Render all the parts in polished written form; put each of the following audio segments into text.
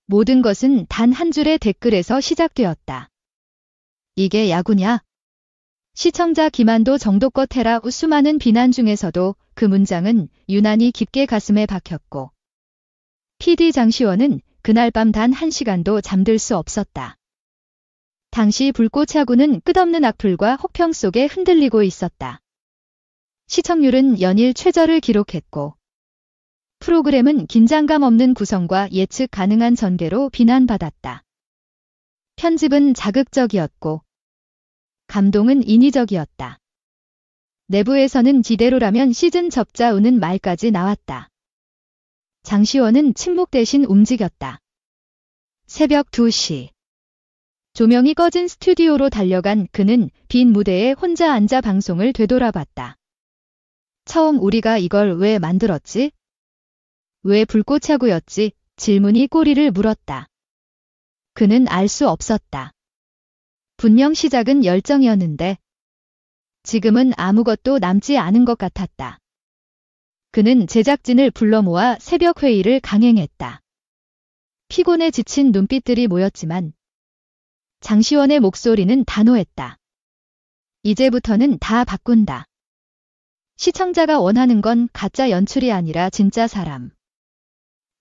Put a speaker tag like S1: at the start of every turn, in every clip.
S1: 모든 것은 단 한 줄의 댓글에서 시작되었다. 이게 야구냐? 시청자 김한도 정도껏 해라. 수많은 비난 중에서도 그 문장은 유난히 깊게 가슴에 박혔고 PD 장시원은 그날 밤 단 1시간도 잠들 수 없었다. 당시 불꽃 야구는 끝없는 악플과 혹평 속에 흔들리고 있었다. 시청률은 연일 최저를 기록했고 프로그램은 긴장감 없는 구성과 예측 가능한 전개로 비난받았다. 편집은 자극적이었고 감동은 인위적이었다. 내부에서는 지대로라면 시즌 접자 우는 말까지 나왔다. 장시원은 침묵 대신 움직였다. 새벽 2시. 조명이 꺼진 스튜디오로 달려간 그는 빈 무대에 혼자 앉아 방송을 되돌아봤다. 처음 우리가 이걸 왜 만들었지? 왜 불꽃 야구였지? 질문이 꼬리를 물었다. 그는 알 수 없었다. 분명 시작은 열정이었는데 지금은 아무것도 남지 않은 것 같았다. 그는 제작진을 불러 모아 새벽 회의를 강행했다. 피곤에 지친 눈빛들이 모였지만 장시원의 목소리는 단호했다. 이제부터는 다 바꾼다. 시청자가 원하는 건 가짜 연출이 아니라 진짜 사람.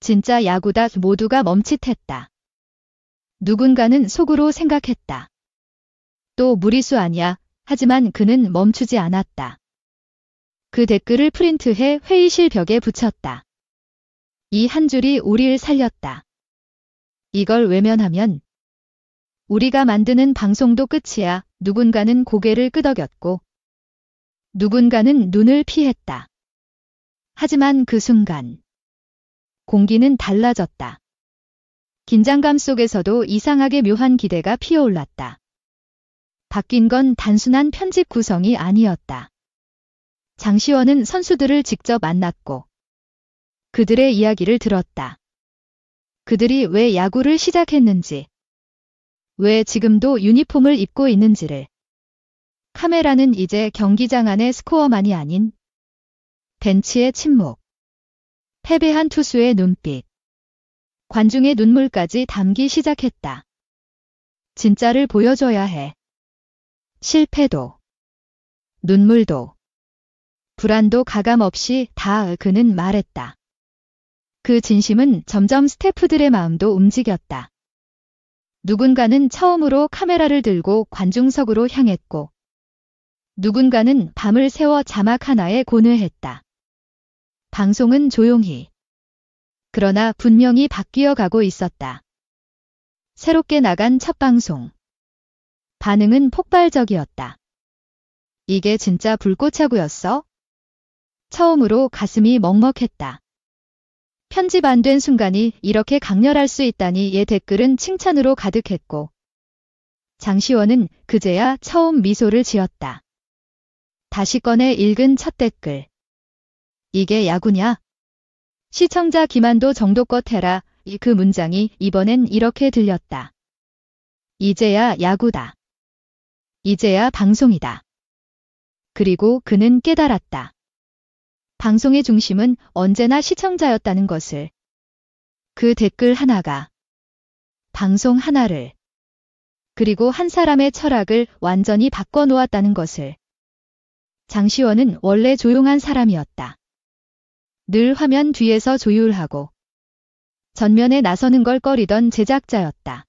S1: 진짜 야구다. 모두가 멈칫했다. 누군가는 속으로 생각했다. 또 무리수 아니야. 하지만 그는 멈추지 않았다. 그 댓글을 프린트해 회의실 벽에 붙였다. 이 한 줄이 우리를 살렸다. 이걸 외면하면 우리가 만드는 방송도 끝이야. 누군가는 고개를 끄덕였고 누군가는 눈을 피했다. 하지만 그 순간 공기는 달라졌다. 긴장감 속에서도 이상하게 묘한 기대가 피어올랐다. 바뀐 건 단순한 편집 구성이 아니었다. 장시원은 선수들을 직접 만났고 그들의 이야기를 들었다. 그들이 왜 야구를 시작했는지, 왜 지금도 유니폼을 입고 있는지를. 카메라는 이제 경기장 안의 스코어만이 아닌 벤치의 침묵, 패배한 투수의 눈빛, 관중의 눈물까지 담기 시작했다. 진짜를 보여줘야 해. 실패도, 눈물도, 불안도 가감없이 다. 그는 말했다. 그 진심은 점점 스태프들의 마음도 움직였다. 누군가는 처음으로 카메라를 들고 관중석으로 향했고 누군가는 밤을 새워 자막 하나에 고뇌했다. 방송은 조용히 그러나 분명히 바뀌어 가고 있었다. 새롭게 나간 첫 방송. 반응은 폭발적이었다. 이게 진짜 불꽃 야구였어? 처음으로 가슴이 먹먹했다. 편집 안 된 순간이 이렇게 강렬할 수 있다니. 의 댓글은 칭찬으로 가득했고 장시원은 그제야 처음 미소를 지었다. 다시 꺼내 읽은 첫 댓글. 이게 야구냐? 시청자 김한도 정도껏 해라. 그 문장이 이번엔 이렇게 들렸다. 이제야 야구다. 이제야 방송이다. 그리고 그는 깨달았다. 방송의 중심은 언제나 시청자였다는 것을. 그 댓글 하나가 방송 하나를 그리고 한 사람의 철학을 완전히 바꿔놓았다는 것을. 장시원은 원래 조용한 사람이었다. 늘 화면 뒤에서 조율하고 전면에 나서는 걸 꺼리던 제작자였다.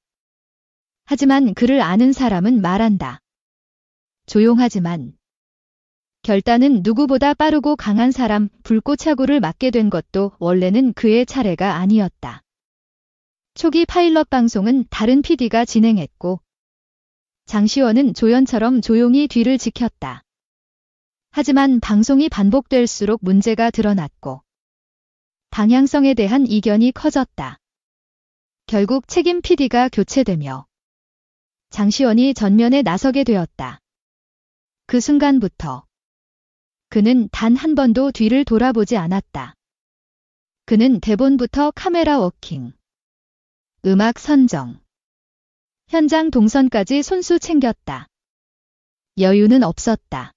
S1: 하지만 그를 아는 사람은 말한다. 조용하지만 결단은 누구보다 빠르고 강한 사람. 불꽃 야구를 맡게 된 것도 원래는 그의 차례가 아니었다. 초기 파일럿 방송은 다른 PD가 진행했고 장시원은 조연처럼 조용히 뒤를 지켰다. 하지만 방송이 반복될수록 문제가 드러났고 방향성에 대한 이견이 커졌다. 결국 책임 PD가 교체되며 장시원이 전면에 나서게 되었다. 그 순간부터 그는 단 한 번도 뒤를 돌아보지 않았다. 그는 대본부터 카메라 워킹, 음악 선정, 현장 동선까지 손수 챙겼다. 여유는 없었다.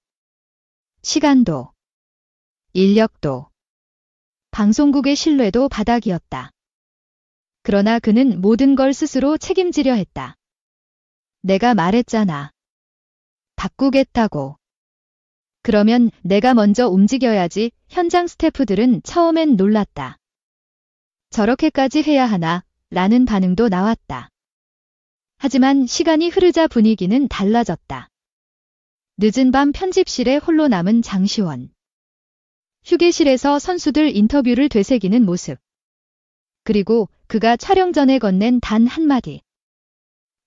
S1: 시간도, 인력도, 방송국의 신뢰도 바닥이었다. 그러나 그는 모든 걸 스스로 책임지려 했다. 내가 말했잖아. 바꾸겠다고. 그러면 내가 먼저 움직여야지. 현장 스태프들은 처음엔 놀랐다. 저렇게까지 해야 하나? 라는 반응도 나왔다. 하지만 시간이 흐르자 분위기는 달라졌다. 늦은 밤 편집실에 홀로 남은 장시원. 휴게실에서 선수들 인터뷰를 되새기는 모습. 그리고 그가 촬영 전에 건넨 단 한마디.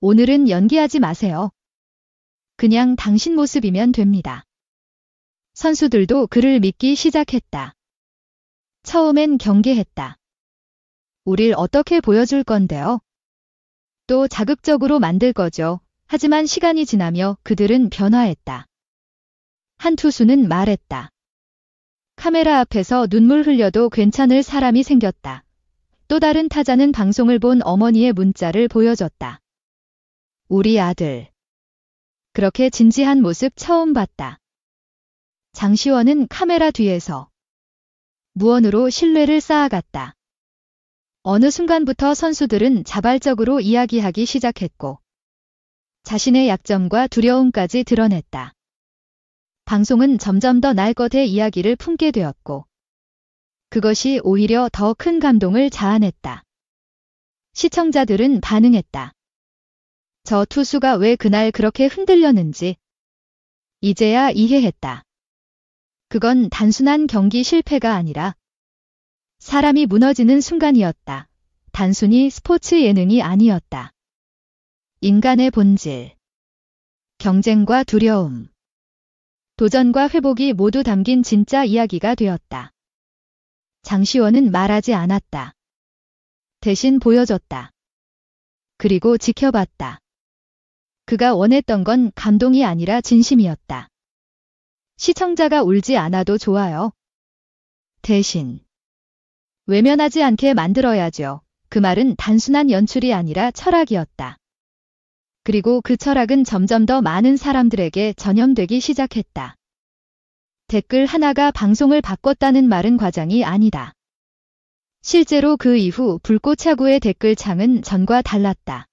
S1: 오늘은 연기하지 마세요. 그냥 당신 모습이면 됩니다. 선수들도 그를 믿기 시작했다. 처음엔 경계했다. 우릴 어떻게 보여줄 건데요? 또 자극적으로 만들 거죠. 하지만 시간이 지나며 그들은 변화했다. 한 투수는 말했다. 카메라 앞에서 눈물 흘려도 괜찮을 사람이 생겼다. 또 다른 타자는 방송을 본 어머니의 문자를 보여줬다. 우리 아들. 그렇게 진지한 모습 처음 봤다. 장시원은 카메라 뒤에서 무언으로 신뢰를 쌓아갔다. 어느 순간부터 선수들은 자발적으로 이야기하기 시작했고 자신의 약점과 두려움까지 드러냈다. 방송은 점점 더 날 것의 이야기를 품게 되었고 그것이 오히려 더 큰 감동을 자아냈다. 시청자들은 반응했다. 저 투수가 왜 그날 그렇게 흔들렸는지 이제야 이해했다. 그건 단순한 경기 실패가 아니라 사람이 무너지는 순간이었다. 단순히 스포츠 예능이 아니었다. 인간의 본질, 경쟁과 두려움, 도전과 회복이 모두 담긴 진짜 이야기가 되었다. 장시원은 말하지 않았다. 대신 보여줬다. 그리고 지켜봤다. 그가 원했던 건 감동이 아니라 진심이었다. 시청자가 울지 않아도 좋아요. 대신 외면하지 않게 만들어야죠. 그 말은 단순한 연출이 아니라 철학이었다. 그리고 그 철학은 점점 더 많은 사람들에게 전염되기 시작했다. 댓글 하나가 방송을 바꿨다는 말은 과장이 아니다. 실제로 그 이후 불꽃차구의 댓글창은 전과 달랐다.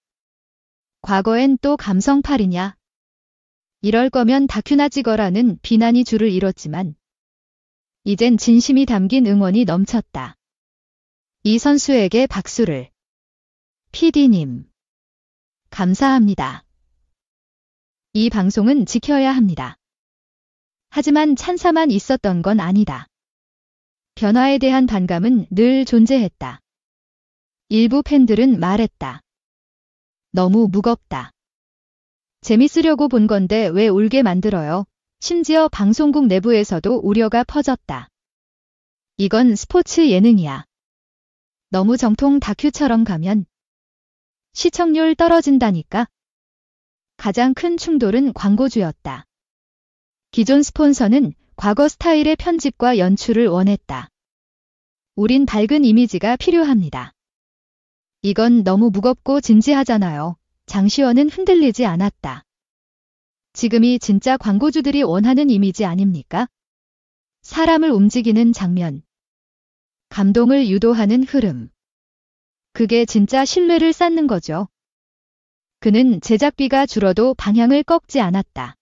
S1: 과거엔 또 감성팔이냐? 이럴 거면 다큐나 찍어라는 비난이 줄을 이뤘지만 이젠 진심이 담긴 응원이 넘쳤다. 이 선수에게 박수를. PD님. 감사합니다. 이 방송은 지켜야 합니다. 하지만 찬사만 있었던 건 아니다. 변화에 대한 반감은 늘 존재했다. 일부 팬들은 말했다. 너무 무겁다. 재밌으려고 본 건데 왜 울게 만들어요? 심지어 방송국 내부에서도 우려가 퍼졌다. 이건 스포츠 예능이야. 너무 정통 다큐처럼 가면 시청률 떨어진다니까. 가장 큰 충돌은 광고주였다. 기존 스폰서는 과거 스타일의 편집과 연출을 원했다. 우린 밝은 이미지가 필요합니다. 이건 너무 무겁고 진지하잖아요. 장시원은 흔들리지 않았다. 지금이 진짜 광고주들이 원하는 이미지 아닙니까? 사람을 움직이는 장면. 감동을 유도하는 흐름. 그게 진짜 신뢰를 쌓는 거죠. 그는 제작비가 줄어도 방향을 꺾지 않았다.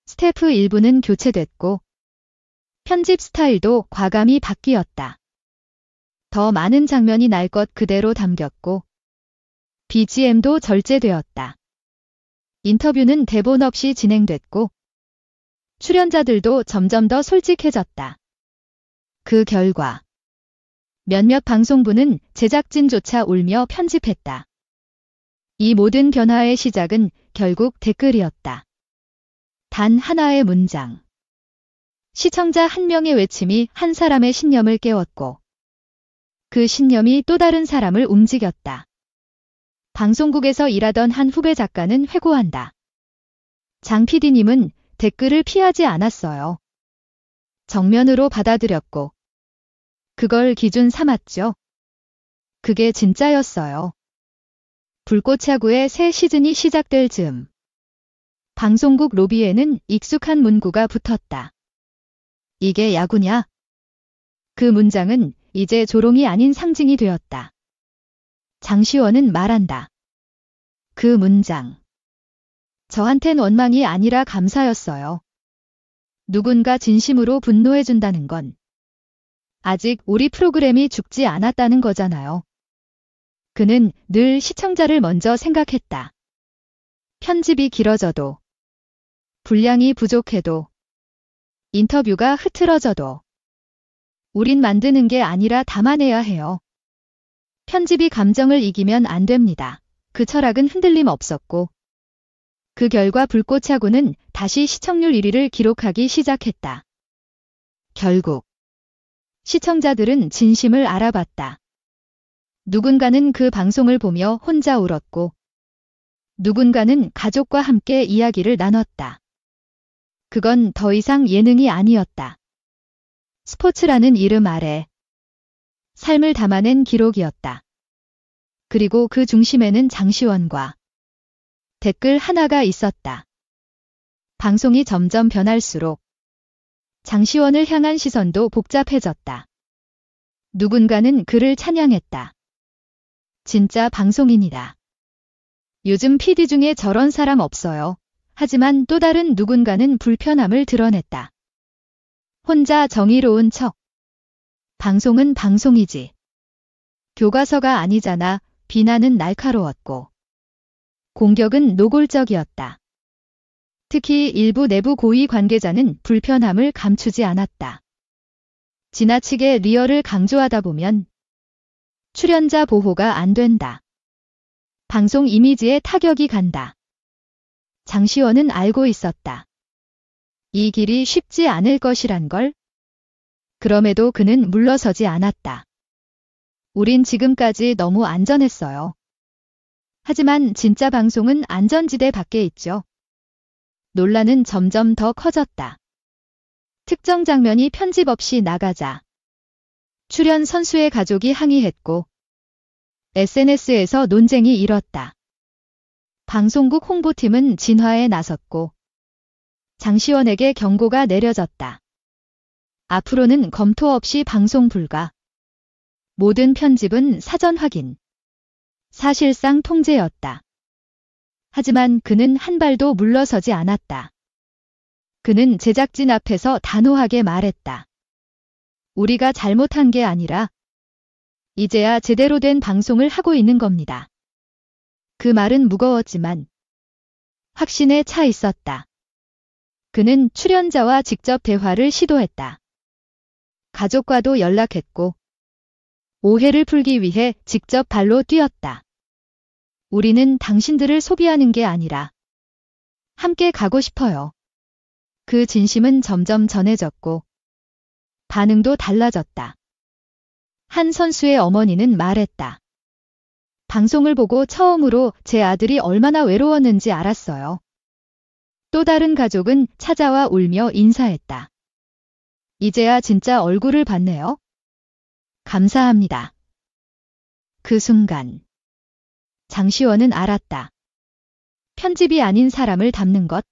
S1: 스태프 일부는 교체됐고 편집 스타일도 과감히 바뀌었다. 더 많은 장면이 날 것 그대로 담겼고 BGM도 절제되었다. 인터뷰는 대본 없이 진행됐고 출연자들도 점점 더 솔직해졌다. 그 결과 몇몇 방송부는 제작진조차 울며 편집했다. 이 모든 변화의 시작은 결국 댓글이었다. 단 하나의 문장. 시청자 한 명의 외침이 한 사람의 신념을 깨웠고 그 신념이 또 다른 사람을 움직였다. 방송국에서 일하던 한 후배 작가는 회고한다. 장 PD님은 댓글을 피하지 않았어요. 정면으로 받아들였고 그걸 기준 삼았죠. 그게 진짜였어요. 불꽃야구의 새 시즌이 시작될 즈음 방송국 로비에는 익숙한 문구가 붙었다. 이게 야구냐? 그 문장은 이제 조롱이 아닌 상징이 되었다. 장시원은 말한다. 그 문장. 저한텐 원망이 아니라 감사였어요. 누군가 진심으로 분노해준다는 건 아직 우리 프로그램이 죽지 않았다는 거잖아요. 그는 늘 시청자를 먼저 생각했다. 편집이 길어져도, 분량이 부족해도, 인터뷰가 흐트러져도 우린 만드는 게 아니라 담아내야 해요. 편집이 감정을 이기면 안 됩니다. 그 철학은 흔들림 없었고 그 결과 불꽃차고는 다시 시청률 1위를 기록하기 시작했다. 결국 시청자들은 진심을 알아봤다. 누군가는 그 방송을 보며 혼자 울었고 누군가는 가족과 함께 이야기를 나눴다. 그건 더 이상 예능이 아니었다. 스포츠라는 이름 아래 삶을 담아낸 기록이었다. 그리고 그 중심에는 장시원과 댓글 하나가 있었다. 방송이 점점 변할수록 장시원을 향한 시선도 복잡해졌다. 누군가는 그를 찬양했다. 진짜 방송인이다. 요즘 PD 중에 저런 사람 없어요. 하지만 또 다른 누군가는 불편함을 드러냈다. 혼자 정의로운 척. 방송은 방송이지. 교과서가 아니잖아. 비난은 날카로웠고 공격은 노골적이었다. 특히 일부 내부 고위 관계자는 불편함을 감추지 않았다. 지나치게 리얼을 강조하다 보면 출연자 보호가 안 된다. 방송 이미지에 타격이 간다. 장시원은 알고 있었다. 이 길이 쉽지 않을 것이란 걸. 그럼에도 그는 물러서지 않았다. 우린 지금까지 너무 안전했어요. 하지만 진짜 방송은 안전지대 밖에 있죠. 논란은 점점 더 커졌다. 특정 장면이 편집 없이 나가자 출연 선수의 가족이 항의했고 SNS에서 논쟁이 일었다. 방송국 홍보팀은 진화에 나섰고 장시원에게 경고가 내려졌다. 앞으로는 검토 없이 방송 불가. 모든 편집은 사전 확인. 사실상 통제였다. 하지만 그는 한 발도 물러서지 않았다. 그는 제작진 앞에서 단호하게 말했다. 우리가 잘못한 게 아니라 이제야 제대로 된 방송을 하고 있는 겁니다. 그 말은 무거웠지만 확신에 차 있었다. 그는 출연자와 직접 대화를 시도했다. 가족과도 연락했고 오해를 풀기 위해 직접 발로 뛰었다. 우리는 당신들을 소비하는 게 아니라 함께 가고 싶어요. 그 진심은 점점 전해졌고 반응도 달라졌다. 한 선수의 어머니는 말했다. 방송을 보고 처음으로 제 아들이 얼마나 외로웠는지 알았어요. 또 다른 가족은 찾아와 울며 인사했다. 이제야 진짜 얼굴을 봤네요. 감사합니다. 그 순간 장시원은 알았다. 편집이 아닌 사람을 담는 것.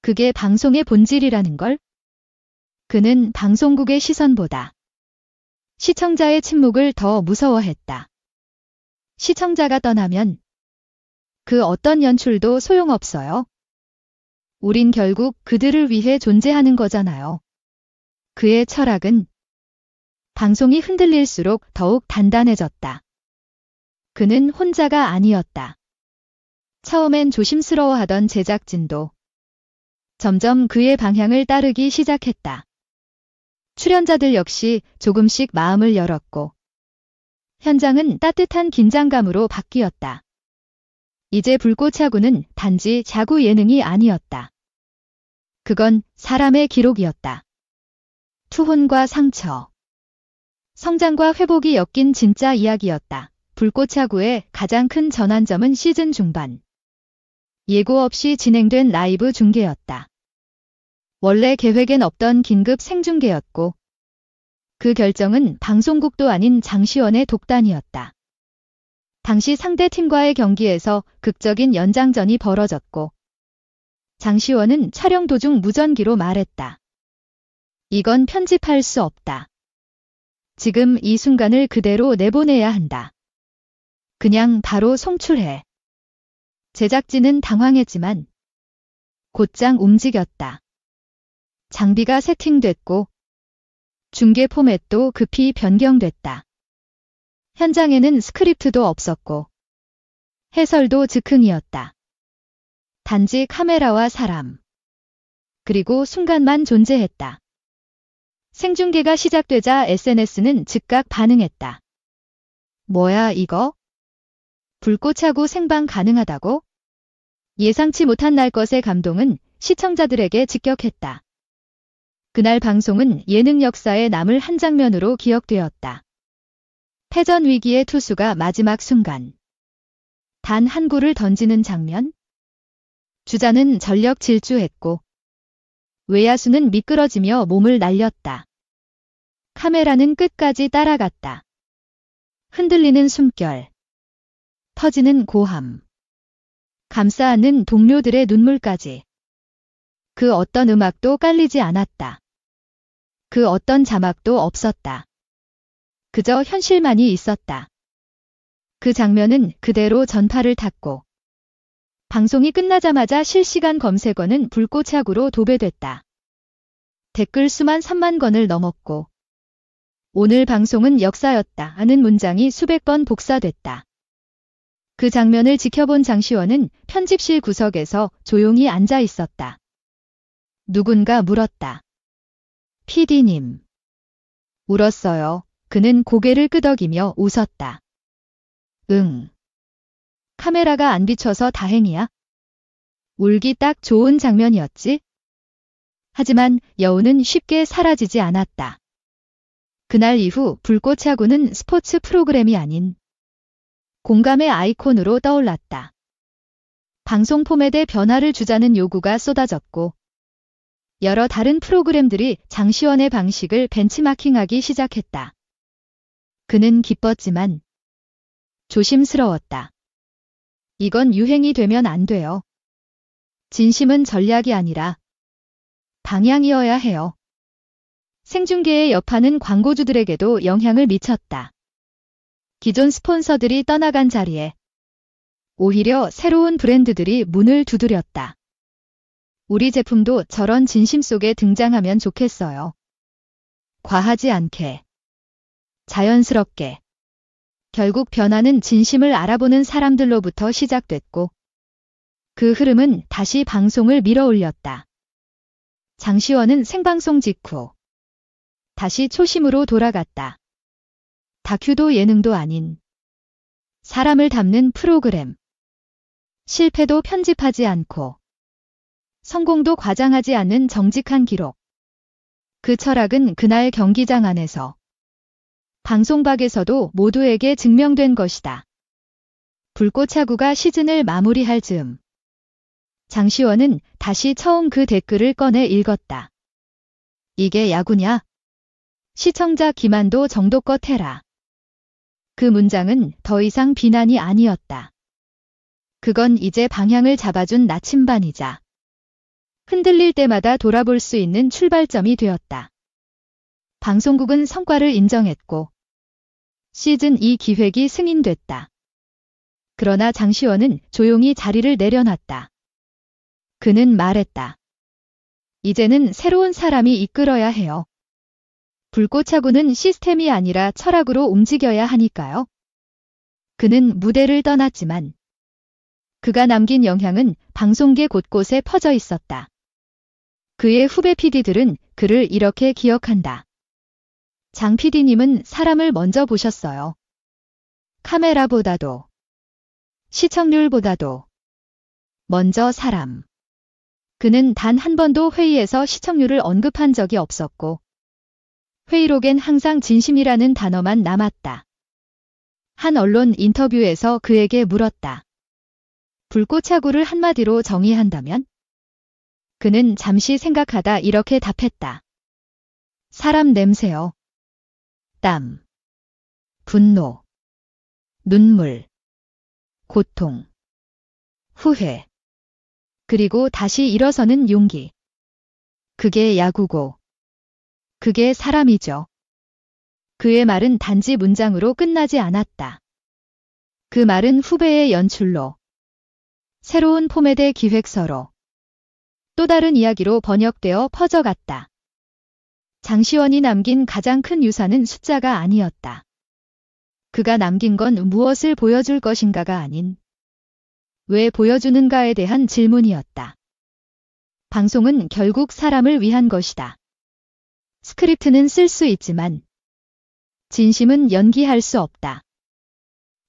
S1: 그게 방송의 본질이라는 걸. 그는 방송국의 시선보다 시청자의 침묵을 더 무서워했다. 시청자가 떠나면 그 어떤 연출도 소용없어요. 우린 결국 그들을 위해 존재하는 거잖아요. 그의 철학은 방송이 흔들릴수록 더욱 단단해졌다. 그는 혼자가 아니었다. 처음엔 조심스러워하던 제작진도 점점 그의 방향을 따르기 시작했다. 출연자들 역시 조금씩 마음을 열었고 현장은 따뜻한 긴장감으로 바뀌었다. 이제 불꽃야구는 단지 자구 예능이 아니었다. 그건 사람의 기록이었다. 투혼과 상처, 성장과 회복이 엮인 진짜 이야기였다. 불꽃야구의 가장 큰 전환점은 시즌 중반. 예고 없이 진행된 라이브 중계였다. 원래 계획엔 없던 긴급 생중계였고 그 결정은 방송국도 아닌 장시원의 독단이었다. 당시 상대팀과의 경기에서 극적인 연장전이 벌어졌고 장시원은 촬영 도중 무전기로 말했다. 이건 편집할 수 없다. 지금 이 순간을 그대로 내보내야 한다. 그냥 바로 송출해. 제작진은 당황했지만 곧장 움직였다. 장비가 세팅됐고 중계 포맷도 급히 변경됐다. 현장에는 스크립트도 없었고 해설도 즉흥이었다. 단지 카메라와 사람, 그리고 순간만 존재했다. 생중계가 시작되자 SNS는 즉각 반응했다. 뭐야 이거? 불꽃차고 생방 가능하다고? 예상치 못한 날 것의 감동은 시청자들에게 직격했다. 그날 방송은 예능 역사에 남을 한 장면으로 기억되었다. 패전 위기의 투수가 마지막 순간 단 한 구를 던지는 장면? 주자는 전력 질주했고 외야수는 미끄러지며 몸을 날렸다. 카메라는 끝까지 따라갔다. 흔들리는 숨결, 터지는 고함, 감싸 안는 동료들의 눈물까지. 그 어떤 음악도 깔리지 않았다. 그 어떤 자막도 없었다. 그저 현실만이 있었다. 그 장면은 그대로 전파를 탔고 방송이 끝나자마자 실시간 검색어는 불꽃차고로 도배됐다. 댓글 수만 3만 건을 넘었고 오늘 방송은 역사였다 하는 문장이 수백 번 복사됐다. 그 장면을 지켜본 장시원은 편집실 구석에서 조용히 앉아 있었다. 누군가 물었다. PD님. 울었어요. 그는 고개를 끄덕이며 웃었다. 응. 카메라가 안 비춰서 다행이야. 울기 딱 좋은 장면이었지? 하지만 여운은 쉽게 사라지지 않았다. 그날 이후 불꽃차고는 스포츠 프로그램이 아닌 공감의 아이콘으로 떠올랐다. 방송 포맷의 변화를 주자는 요구가 쏟아졌고 여러 다른 프로그램들이 장시원의 방식을 벤치마킹하기 시작했다. 그는 기뻤지만 조심스러웠다. 이건 유행이 되면 안 돼요. 진심은 전략이 아니라 방향이어야 해요. 생중계의 여파는 광고주들에게도 영향을 미쳤다. 기존 스폰서들이 떠나간 자리에 오히려 새로운 브랜드들이 문을 두드렸다. 우리 제품도 저런 진심 속에 등장하면 좋겠어요. 과하지 않게, 자연스럽게. 결국 변화는 진심을 알아보는 사람들로부터 시작됐고 그 흐름은 다시 방송을 밀어올렸다. 장시원은 생방송 직후 다시 초심으로 돌아갔다. 다큐도 예능도 아닌 사람을 담는 프로그램. 실패도 편집하지 않고 성공도 과장하지 않는 정직한 기록. 그 철학은 그날 경기장 안에서 방송박에서도 모두에게 증명된 것이다. 불꽃차고가 시즌을 마무리할 즈음 장시원은 다시 처음 그 댓글을 꺼내 읽었다. 이게 야구냐? 시청자 기만도 정도껏 해라. 그 문장은 더 이상 비난이 아니었다. 그건 이제 방향을 잡아준 나침반이자 흔들릴 때마다 돌아볼 수 있는 출발점이 되었다. 방송국은 성과를 인정했고 시즌 2 기획이 승인됐다. 그러나 장시원은 조용히 자리를 내려놨다. 그는 말했다. 이제는 새로운 사람이 이끌어야 해요. 불꽃차고는 시스템이 아니라 철학으로 움직여야 하니까요. 그는 무대를 떠났지만 그가 남긴 영향은 방송계 곳곳에 퍼져 있었다. 그의 후배 PD들은 그를 이렇게 기억한다. 장 PD님은 사람을 먼저 보셨어요. 카메라보다도, 시청률보다도 먼저 사람. 그는 단 한 번도 회의에서 시청률을 언급한 적이 없었고 회의록엔 항상 진심이라는 단어만 남았다. 한 언론 인터뷰에서 그에게 물었다. 불꽃차고를 한마디로 정의한다면? 그는 잠시 생각하다 이렇게 답했다. 사람 냄새요. 땀, 분노, 눈물, 고통, 후회, 그리고 다시 일어서는 용기. 그게 야구고, 그게 사람이죠. 그의 말은 단지 문장으로 끝나지 않았다. 그 말은 후배의 연출로, 새로운 포메대 기획서로, 또 다른 이야기로 번역되어 퍼져갔다. 장시원이 남긴 가장 큰 유산은 숫자가 아니었다. 그가 남긴 건 무엇을 보여줄 것인가가 아닌 왜 보여주는가에 대한 질문이었다. 방송은 결국 사람을 위한 것이다. 스크립트는 쓸 수 있지만 진심은 연기할 수 없다.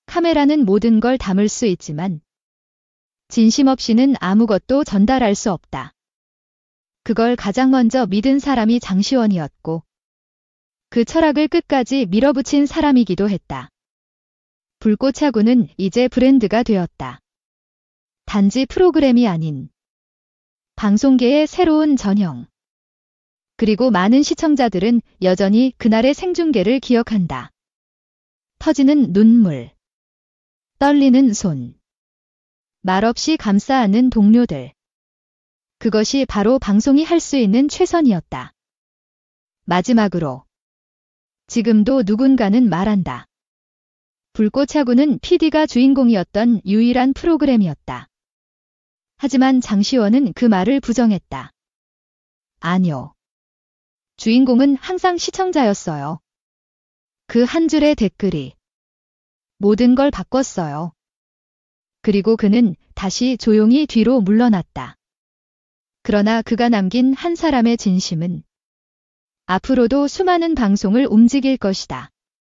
S1: 카메라는 모든 걸 담을 수 있지만 진심 없이는 아무것도 전달할 수 없다. 그걸 가장 먼저 믿은 사람이 장시원이었고 그 철학을 끝까지 밀어붙인 사람이기도 했다. 불꽃차구는 이제 브랜드가 되었다. 단지 프로그램이 아닌 방송계의 새로운 전형. 그리고 많은 시청자들은 여전히 그날의 생중계를 기억한다. 터지는 눈물, 떨리는 손, 말없이 감싸 안는 동료들. 그것이 바로 방송이 할 수 있는 최선이었다. 마지막으로 지금도 누군가는 말한다. 불꽃차구는 PD가 주인공이었던 유일한 프로그램이었다. 하지만 장시원은 그 말을 부정했다. 아니요. 주인공은 항상 시청자였어요. 그 한 줄의 댓글이 모든 걸 바꿨어요. 그리고 그는 다시 조용히 뒤로 물러났다. 그러나 그가 남긴 한 사람의 진심은 앞으로도 수많은 방송을 움직일 것이다.